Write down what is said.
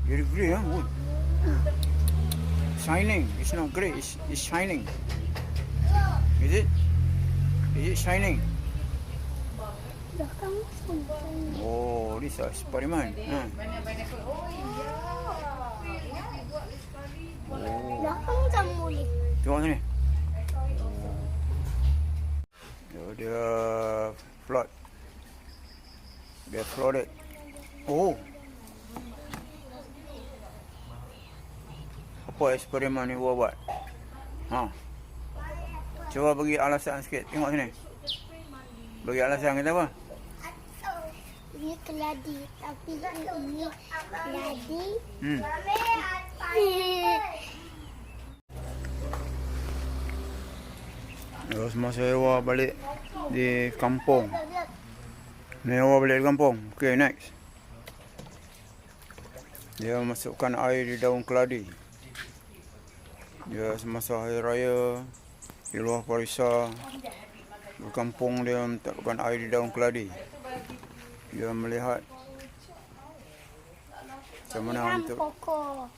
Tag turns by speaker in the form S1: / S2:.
S1: Very grey, huh? Wood. Shining. It's not grey. It's shining. Is it? Is it shining?
S2: Belakang pun.
S1: Oh, this is Spiderman. Huh? Oh.
S2: Belakang macam boleh.
S1: Tengok sini. Oh. Dia flood. Dia flooded. Oh. Apa eksperimen ni buat? Ha. Cuba bagi alasan sikit. Tengok sini. Bagi alasan kita apa?
S2: Ini keladi. Tapi ini keladi.
S1: Terus masa Ewa balik di kampung. Ni Ewa balik di kampung. Okay, next. Dia masukkan air di daun keladi. Dia semasa hari raya di luar Parisa berkampung, dia meletakkan air di daun keladi. Dia melihat macam mana untuk
S2: Pokok.